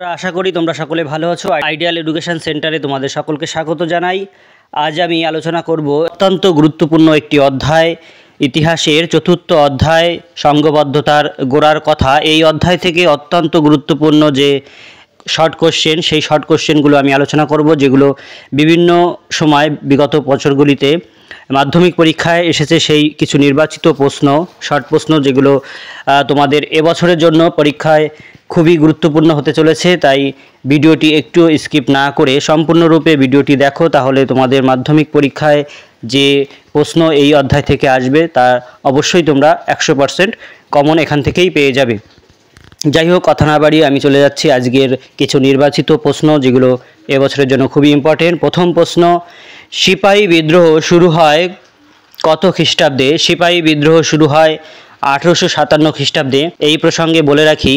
আশা করি তোমরা সকলে ভালো আছো। আইডিয়াল এডুকেশন সেন্টারে তোমাদের সকলকে স্বাগত জানাই। আজ আমি আলোচনা করব অত্যন্ত গুরুত্বপূর্ণ একটি অধ্যায়, ইতিহাসের চতুর্থ অধ্যায়, সংঘবদ্ধতার গোড়ার কথা। এই অধ্যায় থেকে অত্যন্ত গুরুত্বপূর্ণ যে শর্ট কোশ্চেন, সেই শর্ট কোশ্চেনগুলো আমি আলোচনা করব, যেগুলো বিভিন্ন সময় বিগত বছরগুলিতে মাধ্যমিক পরীক্ষায় এসেছে। সেই কিছু নির্বাচিত প্রশ্ন, শর্ট প্রশ্ন, যেগুলো তোমাদের এবছরের জন্য পরীক্ষায় খুবই গুরুত্বপূর্ণ হতে চলেছে। তাই ভিডিওটি একটু স্কিপ না করে সম্পূর্ণরূপে ভিডিওটি দেখো, তাহলে তোমাদের মাধ্যমিক পরীক্ষায় যে প্রশ্ন এই অধ্যায় থেকে আসবে তা অবশ্যই তোমরা 100% কমন এখান থেকেই পেয়ে যাবে। যাই হোক, কথা না বাড়িয়ে আমি চলে যাচ্ছি আজকের কিছু নির্বাচিত প্রশ্ন, যেগুলো এবছরের জন্য খুবই ইম্পর্টেন্ট। প্রথম প্রশ্ন, সিপাহী বিদ্রোহ শুরু হয় কত খ্রিস্টাব্দে? সিপাহী বিদ্রোহ শুরু হয় 1857 খ্রিস্টাব্দে। এই প্রসঙ্গে বলে রাখি,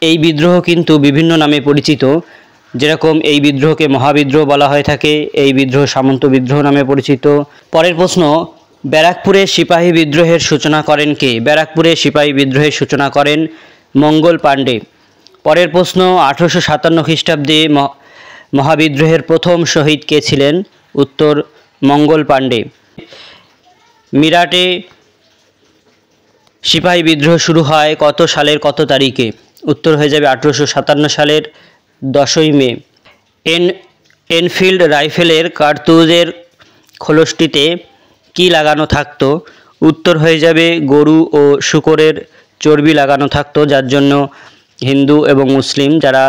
এই বিদ্রোহ কিন্তু বিভিন্ন নামে পরিচিত। যেরকম এই বিদ্রোহকে মহাবিদ্রোহ বলা হয়ে থাকে, এই বিদ্রোহ সামন্ত বিদ্রোহ নামে পরিচিত। পরের প্রশ্ন, ব্যারাকপুরে সিপাহী বিদ্রোহের সূচনা করেন কে? ব্যারাকপুরে সিপাহী বিদ্রোহের সূচনা করেন মঙ্গল পাণ্ডে। পরের প্রশ্ন, 1857 খ্রিস্টাব্দে মহাবিদ্রোহের প্রথম শহীদ কে ছিলেন? উত্তর, মঙ্গল পাণ্ডে। মিরাটে সিপাহী বিদ্রোহ শুরু হয় কত সালের কত তারিখে? উত্তর হয়ে যাবে 1857 সালের 10ই মে। এনফিল্ড রাইফেলের কার্তুজের খোলসটিতে কি লাগানো থাকতো? উত্তর হয়ে যাবে গরু ও শূকরের চর্বি লাগানো থাকতো, যার জন্য হিন্দু এবং মুসলিম যারা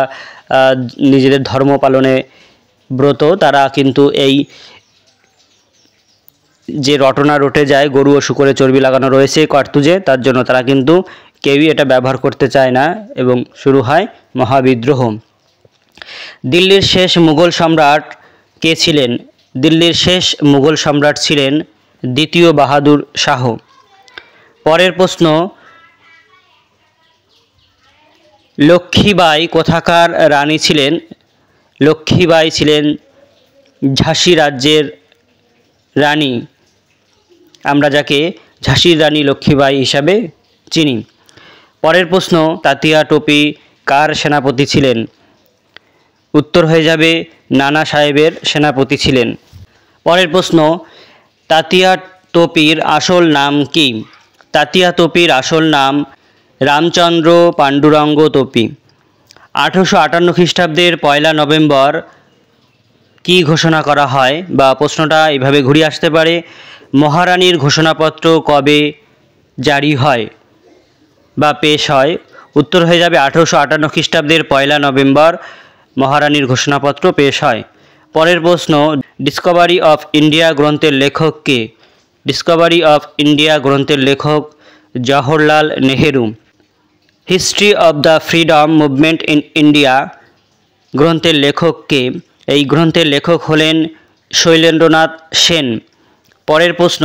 নিজেদের ধর্ম পালনে ব্রত, তারা কিন্তু এই যে রটনা রটে যায় গরু ও শূকরের চর্বি লাগানো রয়েছে কার্তুজে, তার জন্য তারা কিন্তু কেউই এটা ব্যবহার করতে চায় না এবং শুরু হয় মহাবিদ্রোহ। দিল্লির শেষ মুঘল সম্রাট কে ছিলেন? দিল্লির শেষ মুঘল সম্রাট ছিলেন দ্বিতীয় বাহাদুর শাহ। পরের প্রশ্ন, লক্ষ্মীবাঈ কোথাকার রানী ছিলেন? লক্ষ্মীবাঈ ছিলেন ঝাঁসি রাজ্যের রানী, আমরা যাকে ঝাঁসির রানী লক্ষ্মীবাঈ হিসাবে চিনি। পরের প্রশ্ন, তাতিয়া টোপি কার সেনাপতি ছিলেন? উত্তর হয়ে যাবে নানা সাহেবের সেনাপতি ছিলেন। পরের প্রশ্ন, তাতিয়া টোপির আসল নাম কি? তাতিয়া টোপির আসল নাম রামচন্দ্র পাণ্ডুরঙ্গ টোপি। 1858 খ্রিস্টাব্দের 1 নভেম্বর কি ঘোষণা করা হয়? বা প্রশ্নটা এইভাবে ঘুরে আসতে পারে, মহারানীর ঘোষণাপত্র কবে জারি হয় বা পেশ হয়? উত্তর হয়ে যাবে 1858 খ্রিস্টাব্দের 1 নভেম্বর মহারানীর ঘোষণাপত্র পেশ হয়। পরের প্রশ্ন, ডিসকভারি অফ ইন্ডিয়া গ্রন্থের লেখক কে? ডিসকভারি অফ ইন্ডিয়া গ্রন্থের লেখক Jawaharlal Nehru. History of the freedom movement in India গ্রন্থের লেখক কে? এই গ্রন্থের লেখক হলেন শৈলেন্দ্রনাথ সেন। পরের প্রশ্ন,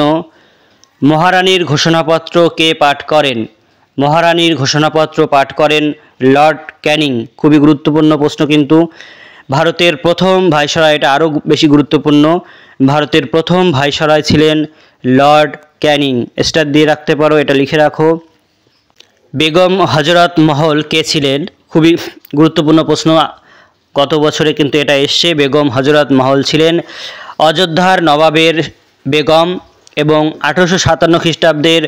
মহারানীর ঘোষণাপত্র কে পাঠ করেন? মহারানীর ঘোষণাপত্র পাঠ করেন লর্ড ক্যানিং। খুবই গুরুত্বপূর্ণ প্রশ্ন কিন্তু। ভারতের প্রথম ভাইসরয়, এটা আরও বেশি গুরুত্বপূর্ণ, ভারতের প্রথম ভাইসরয় ছিলেন লর্ড ক্যানিং। স্টার দিয়ে রাখতে পারো, এটা লিখে রাখো। বেগম হজরত মহল কে ছিলেন? খুবই গুরুত্বপূর্ণ প্রশ্ন, গত বছরে কিন্তু এটা এসছে। বেগম হজরত মহল ছিলেন অযোধ্যার নবাবের বেগম এবং 1857 খ্রিস্টাব্দের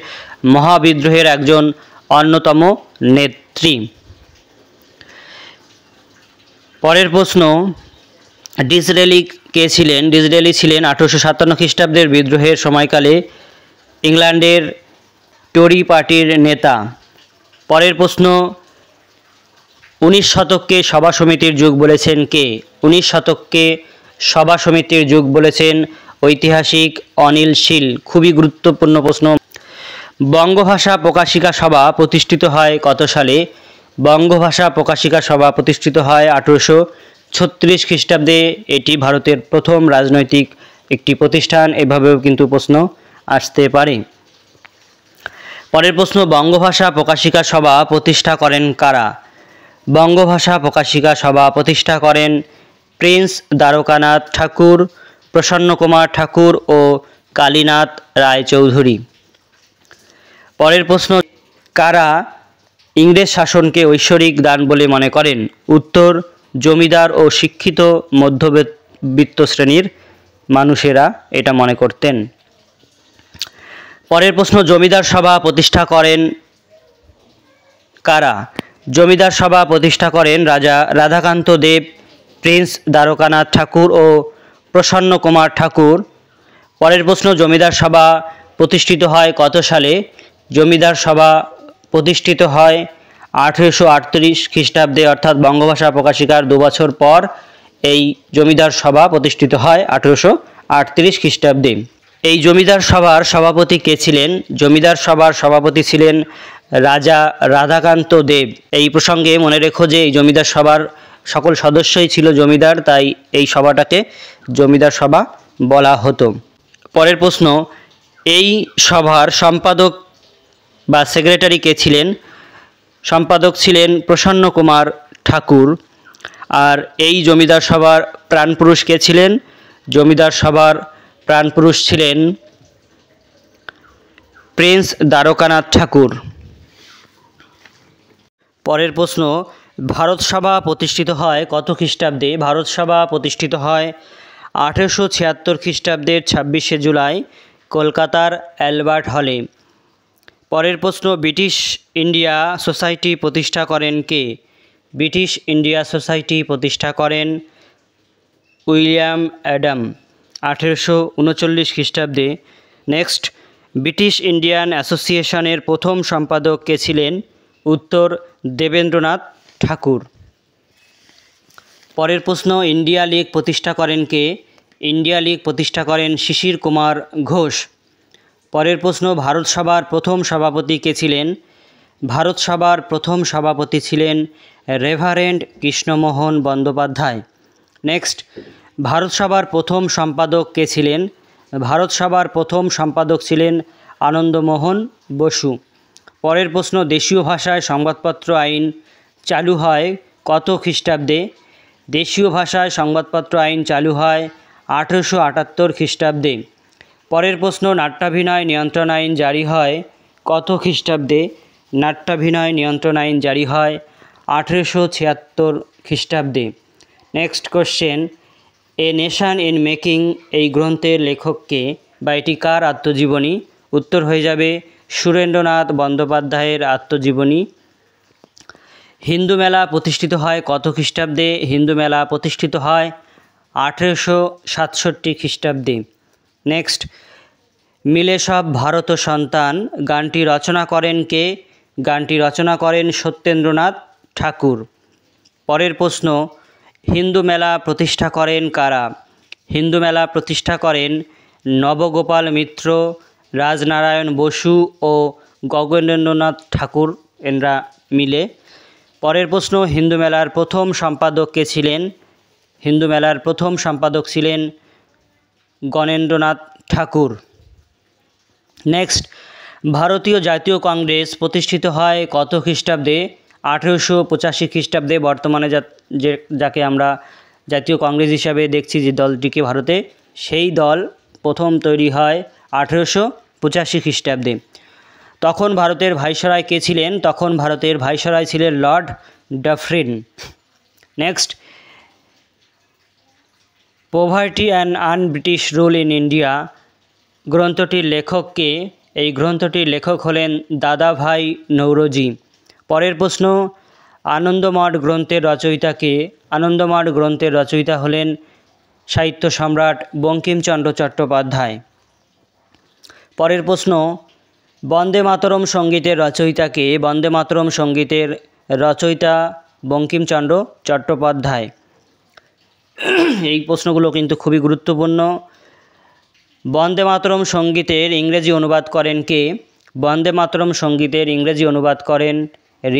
মহাবিদ্রোহের একজন অন্যতম নেত্রী। পরের প্রশ্ন, ডিসরেলি কে ছিলেন? ডিসরেলি ছিলেন 1857 খ্রিস্টাব্দের বিদ্রোহের সময়কালে ইংল্যান্ডের টরি পার্টির নেতা। পরের প্রশ্ন, 19 শতককে সভা সমিতির যুগ বলেছেন কে? 19 শতককে সভা সমিতির যুগ বলেছেন ঐতিহাসিক অনিল শীল। খুবই গুরুত্বপূর্ণ প্রশ্ন। বঙ্গভাষা প্রকাশিকা সভা প্রতিষ্ঠিত হয় কত সালে? বঙ্গভাষা প্রকাশিকা সভা প্রতিষ্ঠিত হয় 1836 খ্রিস্টাব্দে। এটি ভারতের প্রথম রাজনৈতিক একটি প্রতিষ্ঠান, এভাবেও কিন্তু প্রশ্ন আসতে পারে। পরের প্রশ্ন, বঙ্গভাষা প্রকাশিকা সভা প্রতিষ্ঠা করেন কারা? বঙ্গভাষা প্রকাশিকা সভা প্রতিষ্ঠা করেন প্রিন্স দ্বারকানাথ ঠাকুর, প্রসন্ন কুমার ঠাকুর ও কালীনাথ রায়চৌধুরী। পরের প্রশ্ন, কারা ইংরেজ শাসনকে ঐশ্বরিক দান বলে মনে করেন? উত্তর, জমিদার ও শিক্ষিত মধ্যবিত্ত শ্রেণীর মানুষেরা এটা মনে করতেন। পরের প্রশ্ন, জমিদার সভা প্রতিষ্ঠা করেন কারা? জমিদার সভা প্রতিষ্ঠা করেন রাজা রাধাকান্ত দেব, প্রিন্স দ্বারকানাথ ঠাকুর ও প্রসন্ন কুমার ঠাকুর। পরের প্রশ্ন, জমিদার সভা প্রতিষ্ঠিত হয় কত সালে? জমিদার সভা প্রতিষ্ঠিত হয় 1838 খ্রিস্টাব্দে, অর্থাৎ বঙ্গভাষা প্রকাশিকার 2 বছর পর এই জমিদার সভা প্রতিষ্ঠিত হয় 1838 খ্রিস্টাব্দে। এই জমিদার সভার সভাপতি কে ছিলেন? জমিদার সভার সভাপতি ছিলেন রাজা রাধাকান্ত দেব। এই প্রসঙ্গে মনে রেখো যে এই জমিদার সভার সকল সদস্যই ছিল জমিদার, তাই এই সভাটাকে জমিদার সভা বলা হতো। পরের প্রশ্ন, এই সভার সম্পাদক বা সেক্রেটারি কে ছিলেন? সম্পাদক ছিলেন প্রসন্ন কুমার ঠাকুর। আর এই জমিদার সভার প্রাণপুরুষ কে ছিলেন? জমিদার সভার প্রাণপুরুষ ছিলেন প্রিন্স দ্বারকানাথ ঠাকুর। পরের প্রশ্ন, ভারত সভা প্রতিষ্ঠিত হয় কত খ্রিস্টাব্দে? ভারত সভা প্রতিষ্ঠিত হয় 1876 খ্রিস্টাব্দের 26শে জুলাই কলকাতার অ্যালবার্ট হলে। পরের প্রশ্ন, ব্রিটিশ ইন্ডিয়া সোসাইটি প্রতিষ্ঠা করেন কে? ব্রিটিশ ইন্ডিয়া সোসাইটি প্রতিষ্ঠা করেন উইলিয়াম অ্যাডাম 1839 খ্রিস্টাব্দে। নেক্সট, ব্রিটিশ ইন্ডিয়ান অ্যাসোসিয়েশনের প্রথম সম্পাদক কে ছিলেন? উত্তর, দেবেন্দ্রনাথ ঠাকুর। পরের প্রশ্ন, ইন্ডিয়া লীগ প্রতিষ্ঠা করেন কে? ইন্ডিয়া লীগ প্রতিষ্ঠা করেন শিশির কুমার ঘোষ। পরের প্রশ্ন, ভারত সভার প্রথম সভাপতি কে ছিলেন? ভারত সভার প্রথম সভাপতি ছিলেন রেভারেন্ড কৃষ্ণমোহন বন্দ্যোপাধ্যায়। নেক্সট, ভারত সভার প্রথম সম্পাদক কে ছিলেন? ভারত সভার প্রথম সম্পাদক ছিলেন আনন্দমোহন বসু। পরের প্রশ্ন, দেশীয় ভাষায় সংবাদপত্র আইন চালু হয় কত খ্রিস্টাব্দে? দেশীয় ভাষায় সংবাদপত্র আইন চালু হয় 1878 খ্রিস্টাব্দে। পরের প্রশ্ন, নাট্যাভিনয় নিয়ন্ত্রণ আইন জারি হয় কত খ্রিস্টাব্দে? নাট্যাভিনয় নিয়ন্ত্রণ আইন জারি হয় 1876 খ্রিস্টাব্দে। Next question, a nation in making এই গ্রন্থের লেখককে বা এটি কার আত্মজীবনী? উত্তর হয়ে যাবে সুরেন্দ্রনাথ বন্দ্যোপাধ্যায়ের আত্মজীবনী। হিন্দু মেলা প্রতিষ্ঠিত হয় কত খ্রিস্টাব্দে? হিন্দু মেলা প্রতিষ্ঠিত হয় 1867 খ্রিস্টাব্দে। নেক্সট, মিলে সব ভারত সন্তান গানটি রচনা করেন কে? গানটি রচনা করেন সত্যেন্দ্রনাথ ঠাকুর। পরের প্রশ্ন, হিন্দু মেলা প্রতিষ্ঠা করেন কারা? হিন্দু মেলা প্রতিষ্ঠা করেন নবগোপাল মিত্র, রাজনারায়ণ বসু ও গগনেন্দ্রনাথ ঠাকুর এনরা মিলে। পরের প্রশ্ন, হিন্দু মেলার প্রথম সম্পাদক কে ছিলেন? হিন্দু মেলার প্রথম সম্পাদক ছিলেন গণেন্দ্রনাথ ঠাকুর। নেক্সট, ভারতীয় জাতীয় কংগ্রেস প্রতিষ্ঠিত হয় কত খ্রিস্টাব্দে? 1885 খ্রিস্টাব্দে। বর্তমানে যাকে আমরা জাতীয় কংগ্রেস হিসাবে দেখছি যে দলটিকে ভারতে, সেই দল প্রথম তৈরি হয় 1885 খ্রিস্টাব্দে। তখন ভারতের ভাইসরয় কে ছিলেন? তখন ভারতের ভাইসরয় ছিলেন lord Dufferin. Next, poverty and un-British rule in India গ্রন্থটির লেখককে? এই গ্রন্থটির লেখক হলেন দাদাভাই নৌরোজি। পরের প্রশ্ন, আনন্দমঠ গ্রন্থের রচয়িতা কে? আনন্দমঠ গ্রন্থের রচয়িতা হলেন সাহিত্য সম্রাট বঙ্কিমচন্দ্র চট্টোপাধ্যায়। পরের প্রশ্ন, বন্দে মাতরম সঙ্গীতের রচয়িতা কে? বন্দে মাতরম সঙ্গীতের রচয়িতা বঙ্কিমচন্দ্র চট্টোপাধ্যায়। এই প্রশ্নগুলো কিন্তু খুবই গুরুত্বপূর্ণ। বন্দে মাতরম সঙ্গীতের ইংরেজি অনুবাদ করেন কে? বন্দে মাতরম সঙ্গীতের ইংরেজি অনুবাদ করেন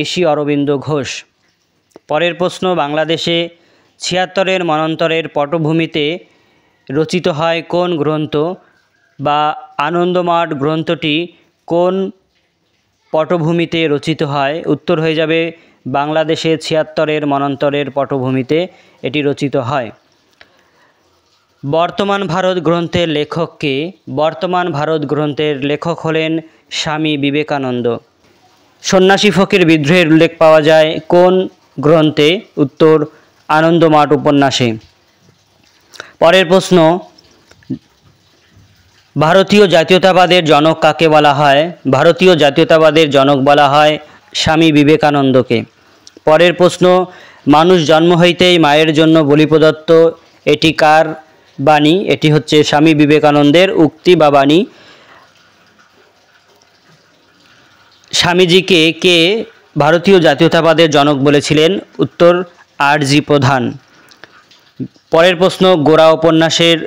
ঋষি অরবিন্দ ঘোষ। পরের প্রশ্ন, বাংলাদেশে 76 মন্বন্তরের পটভূমিতে রচিত হয় কোন গ্রন্থ? বা আনন্দমঠ গ্রন্থটি কোন পটভূমিতে রচিত হয়? উত্তর হয়ে যাবে বাংলাদেশে 76 মন্বন্তরের পটভূমিতে এটি রচিত হয়। বর্তমান ভারত গ্রন্থের লেখক কে? বর্তমান ভারত গ্রন্থের লেখক হলেন স্বামী বিবেকানন্দ। সন্ন্যাসী ফকির বিদ্রোহের উল্লেখ পাওয়া যায় কোন গ্রন্থে? উত্তর আনন্দমঠ উপন্যাসে। পরের প্রশ্ন, ভারতীয় জাতীয়তাবাদের জনক কাকে বলা হয়? ভারতীয় জাতীয়তাবাদের জনক বলা হয় স্বামী বিবেকানন্দকে। পরের প্রশ্ন, মানুষ জন্ম হইতেই মায়ের জন্য বলি প্রদত্ত, এটি কার বাণী? এটি হচ্ছে স্বামী বিবেকানন্দের উক্তি বা বাণী। স্বামীজিকে কে ভারতীয় জাতীয়তাবাদের জনক বলেছিলেন? উত্তর আর.জি. প্রধান। পরের প্রশ্ন, গোরা উপন্যাসের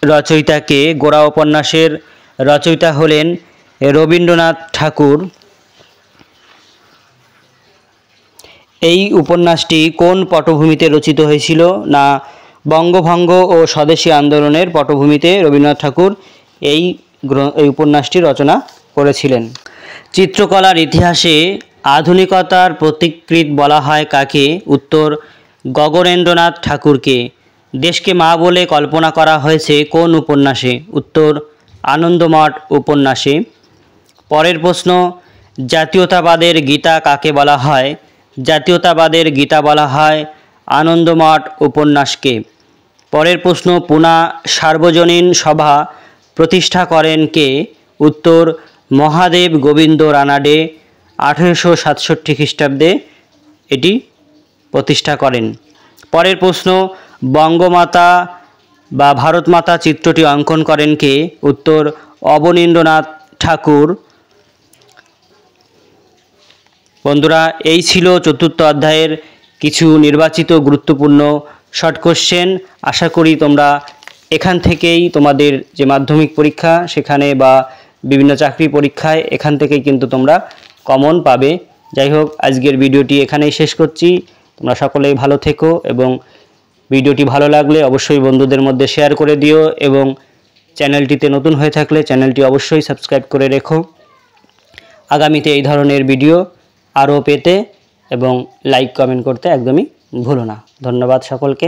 রচয়িতা কে? গোরা উপন্যাসের রচয়িতা হলেন রবীন্দ্রনাথ ঠাকুর। এই উপন্যাসটি কোন পটভূমিতে রচিত হয়েছিল? না, বঙ্গভঙ্গ ও স্বদেশী আন্দোলনের পটভূমিতে রবীন্দ্রনাথ ঠাকুর এই উপন্যাসটি রচনা করেছিলেন। চিত্রকলার ইতিহাসে আধুনিকতার প্রতিকৃত বলা হয় কাকে? উত্তর গগনেন্দ্রনাথ ঠাকুরকে। দেশকে মা বলে কল্পনা করা হয়েছে কোন উপন্যাসে? উত্তর আনন্দমঠ উপন্যাসে। পরের প্রশ্ন, জাতীয়তাবাদের গীতা কাকে বলা হয়? জাতীয়তাবাদের গীতা বলা হয় আনন্দমঠ উপন্যাসকে। পরের প্রশ্ন, পুনা সার্বজনীন সভা প্রতিষ্ঠা করেন কে? উত্তর মহাদেব গোবিন্দ রানাডে 1867 খ্রিস্টাব্দে এটি প্রতিষ্ঠা করেন। পরের প্রশ্ন, বঙ্গমাতা বা ভারতমাতা চিত্রটি অঙ্কন করেন কে? উত্তর অবনীন্দ্রনাথ ঠাকুর। বন্ধুরা, এই ছিল চতুর্থ অধ্যায়ের কিছু নির্বাচিত গুরুত্বপূর্ণ শর্ট কোশ্চেন। আশা করি তোমরা এখান থেকেই তোমাদের যে মাধ্যমিক পরীক্ষা সেখানে বা বিভিন্ন চাকরি পরীক্ষায় এখান থেকেই কিন্তু তোমরা কমন পাবে। যাই হোক, আজকের ভিডিওটি এখানেই শেষ করছি। তোমরা সকলেই ভালো থেকো এবং ভিডিওটি ভালো লাগলে অবশ্যই বন্ধুদের মধ্যে শেয়ার করে দিও এবং চ্যানেলটিতে নতুন হয়ে থাকলে চ্যানেলটি অবশ্যই সাবস্ক্রাইব করে রেখো আগামীতে এই ধরনের ভিডিও আরও পেতে, এবং লাইক কমেন্ট করতে একদমই ভুলো না। ধন্যবাদ সকলকে।